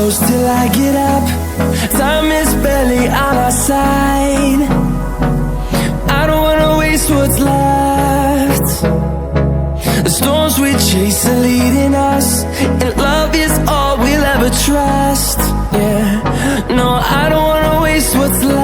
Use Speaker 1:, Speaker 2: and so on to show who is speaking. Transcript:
Speaker 1: close till I get up. Time is barely on our side. I don't wanna waste what's left. The storms we chase are leading us, and love is all we'll ever trust. Yeah, no, I don't wanna waste what's left.